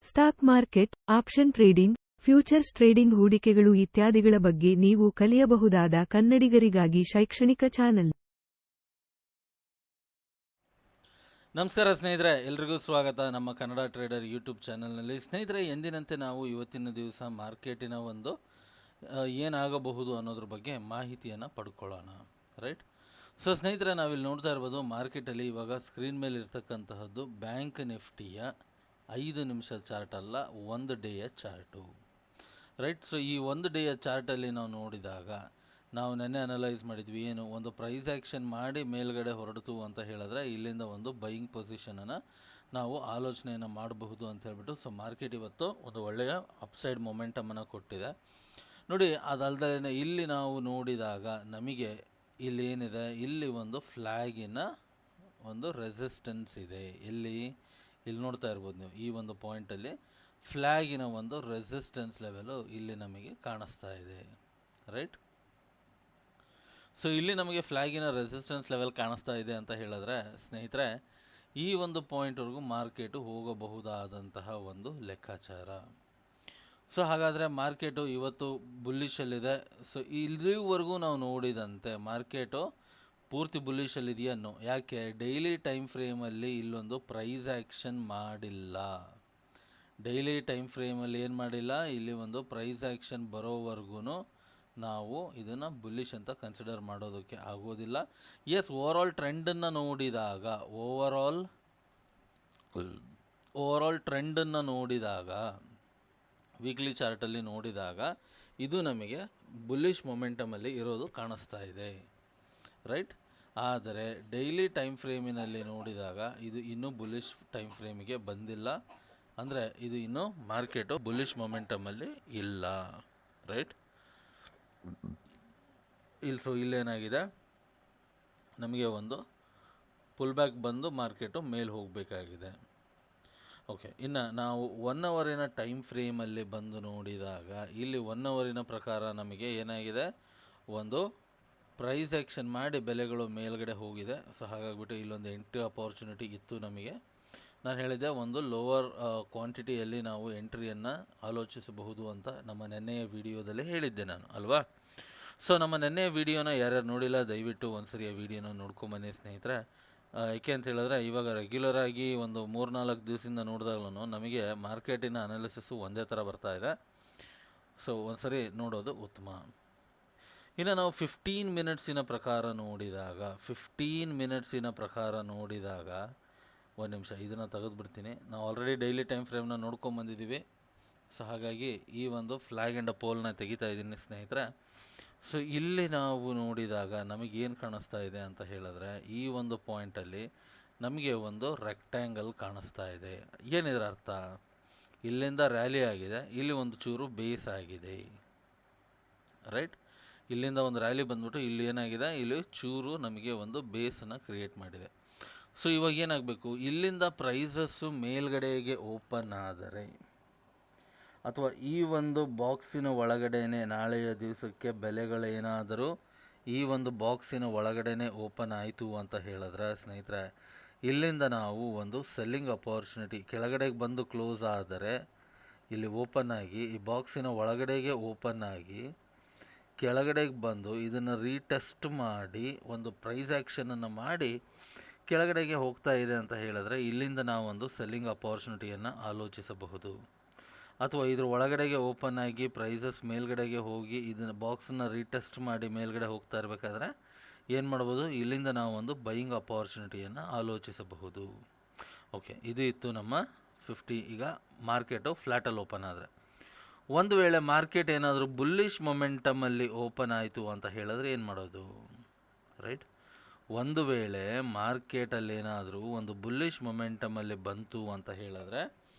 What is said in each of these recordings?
Stock market, option trading, futures trading, ಹೂಡಿಕೆಗಳು ಇತ್ಯಾದಿಗಳ ಬಗ್ಗೆ ನೀವು ಕಲಿಯಬಹುದಾದ ಕನ್ನಡಿಗರಿಗಾಗಿ ಶೈಕ್ಷಣಿಕ ಚಾನೆಲ್. ನಮಸ್ಕಾರ ಸ್ನೇಹಿತರೆ, ಎಲ್ರಿಗೂ ಸ್ವಾಗತ ನಮ್ಮ ಕನ್ನಡ ಟ್ರೇಡರ್ ಯೂಟ್ಯೂಬ್ ಚಾನಲ್ನಲ್ಲಿ. ಸ್ನೇಹಿತರೆ, ಎಂದಿನಂತೆ ನಾವು ಇವತ್ತಿನ ದಿವಸ ಮಾರ್ಕೆಟಿನ ಒಂದು ಏನಾಗಬಹುದು ಅನ್ನೋದ್ರ ಬಗ್ಗೆ ಮಾಹಿತಿಯನ್ನು ಪಡ್ಕೊಳ್ಳೋಣ. ರೈಟ್. ಸೊ ಸ್ನೇಹಿತರೆ, ನಾವಿಲ್ಲಿ ನೋಡ್ತಾ ಇರ್ಬೋದು ಮಾರ್ಕೆಟಲ್ಲಿ ಇವಾಗ ಸ್ಕ್ರೀನ್ ಮೇಲೆ ಇರ್ತಕ್ಕಂತಹದ್ದು ಬ್ಯಾಂಕ್ ನಿಫ್ಟಿಯ 5 ನಿಮಿಷದ ಚಾರ್ಟ್ ಅಲ್ಲ, 1 ಡೇಯ ಚಾರ್ಟು. ರೈಟ್. ಸೊ ಈ 1 ಡೇಯ ಚಾರ್ಟಲ್ಲಿ ನಾವು ನೋಡಿದಾಗ ನಾವು ನೆನ್ನೆ ಅನಲೈಸ್ ಮಾಡಿದ್ವಿ, ಏನು ಒಂದು ಪ್ರೈಸ್ ಆ್ಯಕ್ಷನ್ ಮಾಡಿ ಮೇಲ್ಗಡೆ ಹೊರಡ್ತು ಅಂತ ಹೇಳಿದ್ರೆ ಇಲ್ಲಿಂದ ಒಂದು ಬೈಯಿಂಗ್ ಪೊಸಿಷನನ್ನು ನಾವು ಆಲೋಚನೆಯನ್ನು ಮಾಡಬಹುದು ಅಂತ ಹೇಳ್ಬಿಟ್ಟು. ಸೊ ಮಾರ್ಕೆಟ್ ಇವತ್ತು ಒಂದು ಒಳ್ಳೆಯ ಅಪ್ಸೈಡ್ ಮೊಮೆಂಟಮನ್ನು ಕೊಟ್ಟಿದೆ ನೋಡಿ. ಅದಲ್ಲದೆ ಇಲ್ಲಿ ನಾವು ನೋಡಿದಾಗ ನಮಗೆ ಇಲ್ಲಿ ಏನಿದೆ, ಇಲ್ಲಿ ಒಂದು ಫ್ಲ್ಯಾಗಿನ ಒಂದು ರೆಸಿಸ್ಟೆನ್ಸ್ ಇದೆ. ಇಲ್ಲಿ ನೋಡ್ತಾ ಇರ್ಬೋದು ನೀವು, ಈ ಒಂದು ಪಾಯಿಂಟಲ್ಲಿ ಫ್ಲ್ಯಾಗಿನ ಒಂದು ರೆಸಿಸ್ಟೆನ್ಸ್ ಲೆವೆಲು ಇಲ್ಲಿ ನಮಗೆ ಕಾಣಿಸ್ತಾ ಇದೆ. ರೈಟ್. ಸೊ ಇಲ್ಲಿ ನಮಗೆ ಫ್ಲ್ಯಾಗಿನ ರೆಸಿಸ್ಟೆನ್ಸ್ ಲೆವೆಲ್ ಕಾಣಿಸ್ತಾ ಇದೆ ಅಂತ ಹೇಳಿದ್ರೆ ಸ್ನೇಹಿತರೆ, ಈ ಒಂದು ಪಾಯಿಂಟ್ವರೆಗೂ ಮಾರ್ಕೆಟು ಹೋಗಬಹುದಾದಂತಹ ಒಂದು ಲೆಕ್ಕಾಚಾರ. ಸೊ ಹಾಗಾದರೆ ಮಾರ್ಕೆಟು ಇವತ್ತು ಬುಲ್ಲಿಶಲ್ಲಿದೆ. ಸೊ ಇಲ್ಲಿವರೆಗೂ ನಾವು ನೋಡಿದಂತೆ ಮಾರ್ಕೆಟು ಪೂರ್ತಿ ಬುಲ್ಲಿಶಲ್ಲಿದೆಯನ್ನೋ, ಯಾಕೆ ಡೈಲಿ ಟೈಮ್ ಫ್ರೇಮಲ್ಲಿ ಇಲ್ಲೊಂದು ಪ್ರೈಸ್ ಆ್ಯಕ್ಷನ್ ಮಾಡಿಲ್ಲ. ಡೈಲಿ ಟೈಮ್ ಫ್ರೇಮಲ್ಲಿ ಏನು ಮಾಡಿಲ್ಲ, ಇಲ್ಲಿ ಒಂದು ಪ್ರೈಸ್ ಆ್ಯಕ್ಷನ್ ಬರೋವರೆಗೂ ನಾವು ಇದನ್ನು ಬುಲ್ಲಿಶ್ ಅಂತ ಕನ್ಸಿಡರ್ ಮಾಡೋದಕ್ಕೆ ಆಗೋದಿಲ್ಲ. ಎಸ್, ಓವರಾಲ್ ಟ್ರೆಂಡನ್ನು ನೋಡಿದಾಗ ಓವರಾಲ್ ಟ್ರೆಂಡನ್ನು ನೋಡಿದಾಗ ವೀಕ್ಲಿ ಚಾರ್ಟಲ್ಲಿ ನೋಡಿದಾಗ ಇದು ನಮಗೆ ಬುಲ್ಲಿಶ್ ಮೊಮೆಂಟಮಲ್ಲಿ ಇರೋದು ಕಾಣಿಸ್ತಾ ಇದೆ. ರೈಟ್. ಆದರೆ ಡೈಲಿ ಟೈಮ್ ಫ್ರೇಮಿನಲ್ಲಿ ನೋಡಿದಾಗ ಇದು ಇನ್ನೂ ಬುಲ್ಲಿಶ್ ಟೈಮ್ ಫ್ರೇಮಿಗೆ ಬಂದಿಲ್ಲ. ಅಂದರೆ ಇದು ಇನ್ನೂ ಮಾರ್ಕೆಟು ಬುಲ್ಲಿಶ್ ಮೊಮೆಂಟಮಲ್ಲಿ ಇಲ್ಲ. ರೈಟ್. ಇಲ್ಲೇನಾಗಿದೆ, ನಮಗೆ ಒಂದು ಪುಲ್ ಬ್ಯಾಕ್ ಬಂದು ಮಾರ್ಕೆಟು ಮೇಲೆ ಹೋಗಬೇಕಾಗಿದೆ. ಓಕೆ. ಇನ್ನು ನಾವು 1 ಅವರಿನ ಟೈಮ್ ಫ್ರೇಮಲ್ಲಿ ಬಂದು ನೋಡಿದಾಗ ಇಲ್ಲಿ 1 ಅವರಿನ ಪ್ರಕಾರ ನಮಗೆ ಏನಾಗಿದೆ, ಒಂದು ಪ್ರೈಸ್ ಆ್ಯಕ್ಷನ್ ಮಾಡಿ ಬೆಲೆಗಳು ಮೇಲ್ಗಡೆ ಹೋಗಿದೆ. ಸೊ ಹಾಗಾಗಿಬಿಟ್ಟು ಇಲ್ಲೊಂದು ಎಂಟ್ರಿ ಅಪಾರ್ಚುನಿಟಿ ಇತ್ತು ನಮಗೆ. ನಾನು ಹೇಳಿದ್ದೆ ಒಂದು ಲೋವರ್ ಕ್ವಾಂಟಿಟಿಯಲ್ಲಿ ನಾವು ಎಂಟ್ರಿಯನ್ನು ಆಲೋಚಿಸಬಹುದು ಅಂತ ನಮ್ಮ ನೆನ್ನೆಯ ವಿಡಿಯೋದಲ್ಲಿ ಹೇಳಿದ್ದೆ ನಾನು, ಅಲ್ವಾ? ಸೊ ನಮ್ಮ ನೆನ್ನೆಯ ವಿಡಿಯೋನ ಯಾರ್ಯಾರು ನೋಡಿಲ್ಲ ದಯವಿಟ್ಟು ಒಂದ್ಸರಿ ಆ ವಿಡಿಯೋನ ನೋಡ್ಕೊಂಬನ್ನಿ ಸ್ನೇಹಿತರೆ. ಏಕೆ ಅಂತ ಹೇಳಿದ್ರೆ ಇವಾಗ ರೆಗ್ಯುಲರಾಗಿ ಒಂದು 3-4 ದಿವಸದಿಂದ ನೋಡಿದಾಗ್ಲೂ ನಮಗೆ ಮಾರ್ಕೆಟಿನ ಅನಾಲಿಸಿಸು ಒಂದೇ ಥರ ಬರ್ತಾ ಇದೆ. ಸೊ ಒಂದ್ಸರಿ ನೋಡೋದು ಉತ್ತಮ. ಇನ್ನು ನಾವು 15 ಮಿನಿಟ್ಸಿನ ಪ್ರಕಾರ ನೋಡಿದಾಗ 1 ನಿಮಿಷ ಇದನ್ನು ತೆಗೆದುಬಿಡ್ತೀನಿ. ನಾವು ಆಲ್ರೆಡಿ ಡೈಲಿ ಟೈಮ್ ಫ್ರೇಮ್ನ ನೋಡ್ಕೊಂಬಂದಿದ್ದೀವಿ. ಸೊ ಹಾಗಾಗಿ ಈ ಒಂದು ಫ್ಲ್ಯಾಗ್ ಆ್ಯಂಡ್ ಪೋಲ್ನ ತೆಗಿತಾ ಇದ್ದೀನಿ ಸ್ನೇಹಿತರೆ. ಸೊ ಇಲ್ಲಿ ನಾವು ನೋಡಿದಾಗ ನಮಗೇನು ಕಾಣಿಸ್ತಾ ಇದೆ ಅಂತ ಹೇಳಿದ್ರೆ, ಈ ಒಂದು ಪಾಯಿಂಟಲ್ಲಿ ನಮಗೆ ಒಂದು ರೆಕ್ಟ್ಯಾಂಗಲ್ ಕಾಣಿಸ್ತಾ ಇದೆ. ಏನಿದ್ರ ಅರ್ಥ, ಇಲ್ಲಿಂದ ರ್ಯಾಲಿ ಆಗಿದೆ, ಇಲ್ಲಿ ಒಂದು ಚೂರು ಬೇಸ್ ಆಗಿದೆ. ರೈಟ್. ಇಲ್ಲಿಂದ ಒಂದು ರ್ಯಾಲಿ ಬಂದ್ಬಿಟ್ಟು ಇಲ್ಲಿ ಏನಾಗಿದೆ, ಇಲ್ಲಿ ಚೂರು ನಮಗೆ ಒಂದು ಬೇಸನ್ನು ಕ್ರಿಯೇಟ್ ಮಾಡಿದೆ. ಸೊ ಇವಾಗ ಏನಾಗಬೇಕು, ಇಲ್ಲಿಂದ ಪ್ರೈಸಸ್ಸು ಮೇಲ್ಗಡೆಗೆ ಓಪನ್ ಆದರೆ ಅಥವಾ ಈ ಒಂದು ಬಾಕ್ಸಿನ ಒಳಗಡೆನೆ ನಾಳೆಯ ದಿವಸಕ್ಕೆ ಬೆಲೆಗಳೇನಾದರೂ ಈ ಒಂದು ಬಾಕ್ಸಿನ ಒಳಗಡೆನೆ ಓಪನ್ ಆಯಿತು ಅಂತ ಹೇಳಿದ್ರೆ ಸ್ನೇಹಿತರೆ, ಇಲ್ಲಿಂದ ನಾವು ಒಂದು ಸೆಲ್ಲಿಂಗ್ ಅಪಾರ್ಚುನಿಟಿ ಕೆಳಗಡೆಗೆ ಬಂದು ಕ್ಲೋಸ್ ಆದರೆ ಇಲ್ಲಿ ಓಪನ್ ಆಗಿ ಈ ಬಾಕ್ಸಿನ ಒಳಗಡೆಗೆ ಓಪನ್ ಆಗಿ ಕೆಳಗಡೆಗೆ ಬಂದು ಇದನ್ನು ರೀಟೆಸ್ಟ್ ಮಾಡಿ ಒಂದು ಪ್ರೈಸ್ ಆ್ಯಕ್ಷನನ್ನು ಮಾಡಿ ಕೆಳಗಡೆಗೆ ಹೋಗ್ತಾ ಇದೆ ಅಂತ ಹೇಳಿದ್ರೆ ಇಲ್ಲಿಂದ ನಾವು ಒಂದು ಸೆಲ್ಲಿಂಗ್ ಅಪಾರ್ಚುನಿಟಿಯನ್ನು ಆಲೋಚಿಸಬಹುದು. ಅಥವಾ ಇದ್ರ ಒಳಗಡೆಗೆ ಓಪನ್ ಆಗಿ ಪ್ರೈಸಸ್ ಮೇಲ್ಗಡೆಗೆ ಹೋಗಿ ಇದನ್ನು ಬಾಕ್ಸನ್ನು ರೀಟೆಸ್ಟ್ ಮಾಡಿ ಮೇಲ್ಗಡೆ ಹೋಗ್ತಾ ಇರಬೇಕಾದ್ರೆ ಏನು ಮಾಡ್ಬೋದು, ಇಲ್ಲಿಂದ ನಾವು ಒಂದು ಬೈಯಿಂಗ್ ಅಪಾರ್ಚುನಿಟಿಯನ್ನು ಆಲೋಚಿಸಬಹುದು. ಓಕೆ, ಇದು ಇತ್ತು ನಮ್ಮ 50. ಈಗ ಮಾರ್ಕೆಟು ಫ್ಲ್ಯಾಟಲ್ಲಿ ಓಪನ್ ಆದರೆ, ಒಂದು ವೇಳೆ ಮಾರ್ಕೆಟ್ ಏನಾದರೂ ಬುಲ್ಲಿಶ್ ಮೊಮೆಂಟಮಲ್ಲಿ ಓಪನ್ ಆಯಿತು ಅಂತ ಹೇಳಿದ್ರೆ ಏನು ಮಾಡೋದು. ರೈಟ್. ಒಂದು ವೇಳೆ ಮಾರ್ಕೆಟಲ್ಲಿ ಏನಾದರೂ ಒಂದು ಬುಲ್ಲಿಶ್ ಮೊಮೆಂಟಮಲ್ಲಿ ಬಂತು ಅಂತ ಹೇಳಿದ್ರೆ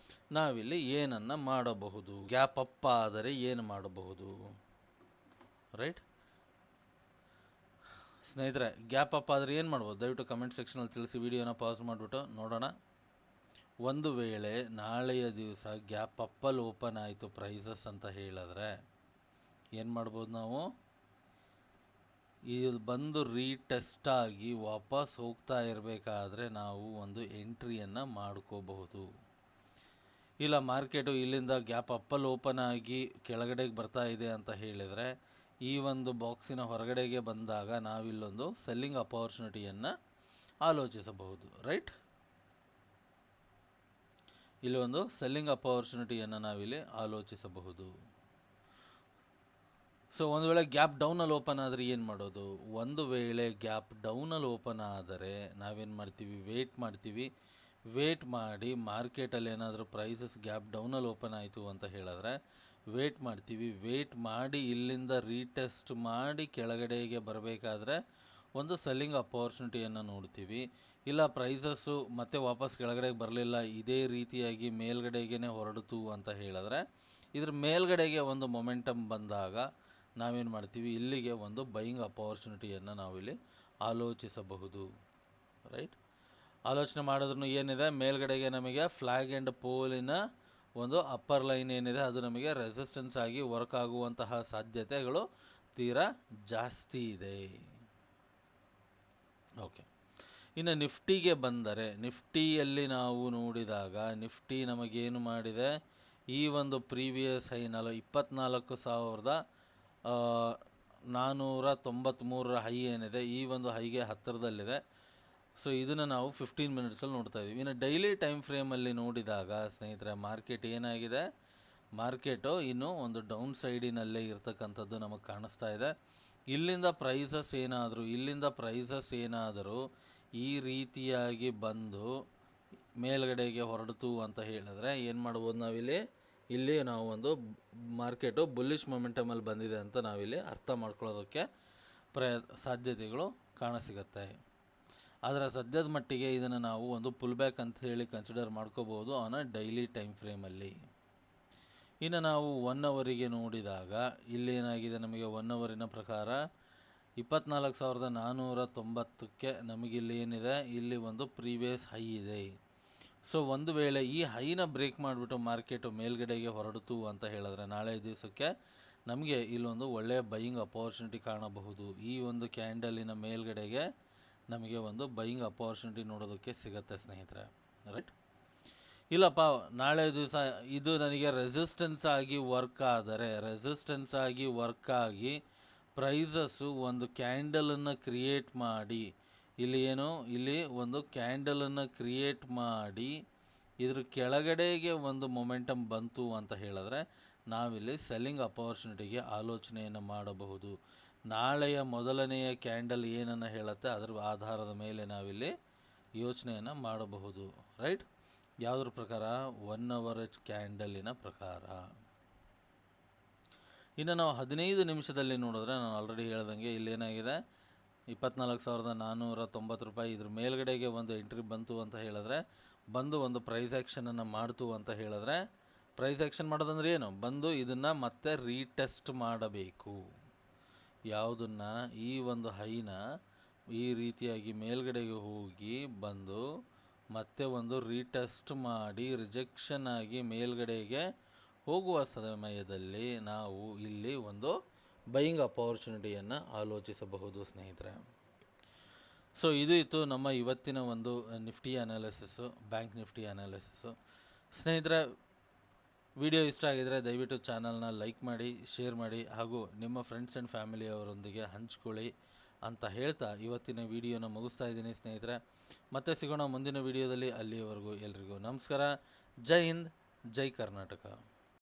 ನಾವಿಲ್ಲಿ ಏನನ್ನು ಮಾಡಬಹುದು, ಗ್ಯಾಪ್ ಅಪ್ ಆದರೆ ಏನು ಮಾಡಬಹುದು. ರೈಟ್ ಸ್ನೇಹಿತರೆ, ಗ್ಯಾಪ್ ಅಪ್ ಆದರೆ ಏನು ಮಾಡ್ಬೋದು ದಯವಿಟ್ಟು ಕಮೆಂಟ್ ಸೆಕ್ಷನಲ್ಲಿ ತಿಳಿಸಿ. ವಿಡಿಯೋನ ಪಾಸ್ ಮಾಡಿಬಿಟ್ಟು ನೋಡೋಣ. ಒಂದು ವೇಳೆ ನಾಳೆಯ ದಿವಸ ಗ್ಯಾಪ್ ಅಪ್ಪಲ್ಲಿ ಓಪನ್ ಆಯಿತು ಪ್ರೈಸಸ್ ಅಂತ ಹೇಳಿದ್ರೆ ಏನು ಮಾಡ್ಬೋದು, ನಾವು ಇಲ್ಲಿ ಬಂದು ರೀಟೆಸ್ಟ್ ಆಗಿ ವಾಪಸ್ ಹೋಗ್ತಾ ಇರಬೇಕಾದ್ರೆ ನಾವು ಒಂದು ಎಂಟ್ರಿಯನ್ನು ಮಾಡ್ಕೋಬಹುದು. ಇಲ್ಲ ಮಾರ್ಕೆಟು ಇಲ್ಲಿಂದ ಗ್ಯಾಪ್ ಅಪ್ಪಲ್ಲಿ ಓಪನ್ ಆಗಿ ಕೆಳಗಡೆಗೆ ಬರ್ತಾ ಇದೆ ಅಂತ ಹೇಳಿದರೆ ಈ ಒಂದು ಬಾಕ್ಸಿನ ಹೊರಗಡೆಗೆ ಬಂದಾಗ ನಾವಿಲ್ಲೊಂದು ಸೆಲ್ಲಿಂಗ್ ಅಪಾರ್ಚುನಿಟಿಯನ್ನು ಆಲೋಚಿಸಬಹುದು, ರೈಟ್. ಇಲ್ಲಿ ಒಂದು ಸೆಲ್ಲಿಂಗ್ ಅಪಾರ್ಚುನಿಟಿಯನ್ನು ನಾವಿಲ್ಲಿ ಆಲೋಚಿಸಬಹುದು. ಸೊ ಒಂದು ವೇಳೆ ಗ್ಯಾಪ್ ಡೌನಲ್ಲಿ ಓಪನ್ ಆದರೆ ಏನು ಮಾಡೋದು? ಒಂದು ವೇಳೆ ಗ್ಯಾಪ್ ಡೌನಲ್ಲಿ ಓಪನ್ ಆದರೆ ನಾವೇನು ಮಾಡ್ತೀವಿ, ವೇಟ್ ಮಾಡಿ ಮಾರ್ಕೆಟಲ್ಲಿ ಏನಾದರೂ ಪ್ರೈಸಸ್ ಗ್ಯಾಪ್ ಡೌನಲ್ಲಿ ಓಪನ್ ಆಯಿತು ಅಂತ ಹೇಳಿದ್ರೆ ವೇಟ್ ಮಾಡ್ತೀವಿ. ವೇಟ್ ಮಾಡಿ ಇಲ್ಲಿಂದ ರೀಟೆಸ್ಟ್ ಮಾಡಿ ಕೆಳಗಡೆಗೆ ಬರಬೇಕಾದ್ರೆ ಒಂದು ಸೆಲ್ಲಿಂಗ್ ಅಪಾರ್ಚುನಿಟಿಯನ್ನು ನೋಡ್ತೀವಿ. ಇಲ್ಲ ಪ್ರೈಸಸ್ಸು ಮತ್ತೆ ವಾಪಸ್ ಕೆಳಗಡೆಗೆ ಬರಲಿಲ್ಲ, ಇದೇ ರೀತಿಯಾಗಿ ಮೇಲ್ಗಡೆಗೇ ಹೊರಡಿತು ಅಂತ ಹೇಳಿದ್ರೆ ಇದ್ರ ಮೇಲ್ಗಡೆಗೆ ಒಂದು ಮೊಮೆಂಟಮ್ ಬಂದಾಗ ನಾವೇನು ಮಾಡ್ತೀವಿ, ಇಲ್ಲಿಗೆ ಒಂದು ಬೈಯಿಂಗ್ ಅಪಾರ್ಚುನಿಟಿಯನ್ನು ನಾವಿಲ್ಲಿ ಆಲೋಚಿಸಬಹುದು, ರೈಟ್. ಆಲೋಚನೆ ಮಾಡಿದ್ರೂ ಏನಿದೆ, ಮೇಲ್ಗಡೆಗೆ ನಮಗೆ ಫ್ಲ್ಯಾಗ್ ಆ್ಯಂಡ್ ಪೋಲಿನ ಒಂದು ಅಪ್ಪರ್ ಲೈನ್ ಏನಿದೆ ಅದು ನಮಗೆ ರೆಸಿಸ್ಟೆನ್ಸ್ ಆಗಿ ವರ್ಕ್ ಆಗುವಂತಹ ಸಾಧ್ಯತೆಗಳು ತೀರಾ ಜಾಸ್ತಿ ಇದೆ. ಓಕೆ, ಇನ್ನು ನಿಫ್ಟಿಗೆ ಬಂದರೆ ನಿಫ್ಟಿಯಲ್ಲಿ ನಾವು ನೋಡಿದಾಗ ನಿಫ್ಟಿ ನಮಗೇನು ಮಾಡಿದೆ, ಈ ಒಂದು ಪ್ರೀವಿಯಸ್ ಹೈ 24,493 ಹೈ ಏನಿದೆ ಈ ಒಂದು ಹೈಗೆ ಹತ್ತಿರದಲ್ಲಿದೆ. ಸೊ ಇದನ್ನು ನಾವು 15 ಮಿನಿಟ್ಸಲ್ಲಿ ನೋಡ್ತಾ ಇದ್ದೀವಿ. ಇನ್ನು ಡೈಲಿ ಟೈಮ್ ಫ್ರೇಮಲ್ಲಿ ನೋಡಿದಾಗ ಸ್ನೇಹಿತರೆ ಮಾರ್ಕೆಟ್ ಏನಾಗಿದೆ, ಮಾರ್ಕೆಟು ಇನ್ನೂ ಒಂದು ಡೌನ್ ಸೈಡಿನಲ್ಲೇ ಇರ್ತಕ್ಕಂಥದ್ದು ನಮಗೆ ಕಾಣಿಸ್ತಾ ಇದೆ. ಇಲ್ಲಿಂದ ಪ್ರೈಸಸ್ ಏನಾದರೂ ಈ ರೀತಿಯಾಗಿ ಬಂದು ಮೇಲ್ಗಡೆಗೆ ಹೊರಡ್ತು ಅಂತ ಹೇಳಿದ್ರೆ ಏನು ಮಾಡ್ಬೋದು ನಾವಿಲ್ಲಿ, ಇಲ್ಲಿ ನಾವು ಒಂದು ಮಾರ್ಕೆಟು ಬುಲ್ಲಿಶ್ ಮೊಮೆಂಟಮಲ್ಲಿ ಬಂದಿದೆ ಅಂತ ನಾವಿಲ್ಲಿ ಅರ್ಥ ಮಾಡ್ಕೊಳ್ಳೋದಕ್ಕೆ ಸಾಧ್ಯತೆಗಳು ಕಾಣಸಿಗುತ್ತೆ. ಆದರೆ ಸದ್ಯದ ಮಟ್ಟಿಗೆ ಇದನ್ನು ನಾವು ಒಂದು ಪುಲ್ ಬ್ಯಾಕ್ ಅಂತ ಹೇಳಿ ಕನ್ಸಿಡರ್ ಮಾಡ್ಕೋಬೋದು ಆನ್ ಡೈಲಿ ಟೈಮ್ ಫ್ರೇಮಲ್ಲಿ. ಇನ್ನು ನಾವು 1 ಅವರಿಗೆ ನೋಡಿದಾಗ ಇಲ್ಲೇನಾಗಿದೆ, ನಮಗೆ 1 ಅವರಿನ ಪ್ರಕಾರ 24,490ಕ್ಕೆ ನಮಗಿಲ್ಲಿ ಏನಿದೆ, ಇಲ್ಲಿ ಒಂದು ಪ್ರೀವಿಯಸ್ ಹೈ ಇದೆ. ಸೊ ಒಂದು ವೇಳೆ ಈ ಹೈನ ಬ್ರೇಕ್ ಮಾಡಿಬಿಟ್ಟು ಮಾರ್ಕೆಟು ಮೇಲ್ಗಡೆಗೆ ಹೊರಡಿತು ಅಂತ ಹೇಳಿದ್ರೆ ನಾಳೆ ದಿವಸಕ್ಕೆ ನಮಗೆ ಇಲ್ಲೊಂದು ಒಳ್ಳೆಯ ಬೈಯಿಂಗ್ ಅಪಾರ್ಚುನಿಟಿ ಕಾಣಬಹುದು. ಈ ಒಂದು ಕ್ಯಾಂಡಲಿನ ಮೇಲ್ಗಡೆಗೆ ನಮಗೆ ಒಂದು ಬೈಯಿಂಗ್ ಅಪಾರ್ಚುನಿಟಿ ನೋಡೋದಕ್ಕೆ ಸಿಗುತ್ತೆ ಸ್ನೇಹಿತರೆ, ರೈಟ್. ಇಲ್ಲಪ್ಪ ನಾಳೆ ದಿವಸ ಇದು ನನಗೆ ರೆಸಿಸ್ಟೆನ್ಸ್ ಆಗಿ ವರ್ಕ್ ಆಗಿ ಪ್ರೈಸಸ್ಸು ಒಂದು ಕ್ಯಾಂಡಲನ್ನು ಕ್ರಿಯೇಟ್ ಮಾಡಿ ಇಲ್ಲಿ ಒಂದು ಕ್ಯಾಂಡಲನ್ನು ಕ್ರಿಯೇಟ್ ಮಾಡಿ ಇದ್ರ ಕೆಳಗಡೆಗೆ ಒಂದು ಮೊಮೆಂಟಮ್ ಬಂತು ಅಂತ ಹೇಳಿದ್ರೆ ನಾವಿಲ್ಲಿ ಸೆಲ್ಲಿಂಗ್ ಅಪಾರ್ಚುನಿಟಿಗೆ ಆಲೋಚನೆಯನ್ನು ಮಾಡಬಹುದು. ನಾಳೆಯ ಮೊದಲನೆಯ ಕ್ಯಾಂಡಲ್ ಏನನ್ನು ಹೇಳುತ್ತೆ ಅದರ ಆಧಾರದ ಮೇಲೆ ನಾವಿಲ್ಲಿ ಯೋಚನೆಯನ್ನು ಮಾಡಬಹುದು, ರೈಟ್. ಯಾವುದ್ರ ಪ್ರಕಾರ? 1 ಅವರ್ ಕ್ಯಾಂಡಲಿನ ಪ್ರಕಾರ. ಇನ್ನು ನಾವು 15 ನಿಮಿಷದಲ್ಲಿ ನೋಡಿದ್ರೆ ನಾನು ಆಲ್ರೆಡಿ ಹೇಳ್ದಂಗೆ ಇಲ್ಲೇನಾಗಿದೆ, 24,490 ರೂಪಾಯಿ ಇದ್ರ ಮೇಲ್ಗಡೆಗೆ ಒಂದು ಎಂಟ್ರಿ ಬಂತು ಅಂತ ಹೇಳಿದ್ರೆ ಬಂದು ಒಂದು ಪ್ರೈಸ್ ಆ್ಯಕ್ಷನನ್ನು ಮಾಡ್ತು ಅಂತ ಹೇಳಿದ್ರೆ, ಪ್ರೈಸ್ ಆ್ಯಕ್ಷನ್ ಮಾಡೋದಂದ್ರೆ ಏನು, ಬಂದು ಇದನ್ನು ಮತ್ತೆ ರೀಟೆಸ್ಟ್ ಮಾಡಬೇಕು. ಯಾವುದನ್ನು? ಈ ಒಂದು ಹೈನ ಈ ರೀತಿಯಾಗಿ ಮೇಲ್ಗಡೆಗೆ ಹೋಗಿ ಬಂದು ಮತ್ತೆ ಒಂದು ರೀಟೆಸ್ಟ್ ಮಾಡಿ ರಿಜೆಕ್ಷನ್ ಆಗಿ ಮೇಲ್ಗಡೆಗೆ ಹೋಗುವ ಸಮಯದಲ್ಲಿ ನಾವು ಇಲ್ಲಿ ಒಂದು ಬೈಯಿಂಗ್ ಅಪಾರ್ಚುನಿಟಿಯನ್ನು ಆಲೋಚಿಸಬಹುದು ಸ್ನೇಹಿತರೆ. ಸೊ ಇದು ಇತ್ತು ನಮ್ಮ ಇವತ್ತಿನ ಒಂದು Nifty analysis, bank Nifty analysis. ಸ್ನೇಹಿತರೆ, ವಿಡಿಯೋ ಇಷ್ಟ ಆಗಿದರೆ ದಯವಿಟ್ಟು ಚಾನಲ್ನ ಲೈಕ್ ಮಾಡಿ, ಶೇರ್ ಮಾಡಿ ಹಾಗೂ ನಿಮ್ಮ ಫ್ರೆಂಡ್ಸ್ ಆ್ಯಂಡ್ ಫ್ಯಾಮಿಲಿಯವರೊಂದಿಗೆ ಹಂಚ್ಕೊಳ್ಳಿ ಅಂತ ಹೇಳ್ತಾ ಇವತ್ತಿನ ವಿಡಿಯೋನ ಮುಗಿಸ್ತಾ ಇದ್ದೀನಿ ಸ್ನೇಹಿತರೆ. ಮತ್ತೆ ಸಿಗೋಣ ಮುಂದಿನ ವಿಡಿಯೋದಲ್ಲಿ. ಅಲ್ಲಿಯವರೆಗೂ ಎಲ್ರಿಗೂ ನಮಸ್ಕಾರ. ಜೈ ಹಿಂದ್, ಜೈ ಕರ್ನಾಟಕ.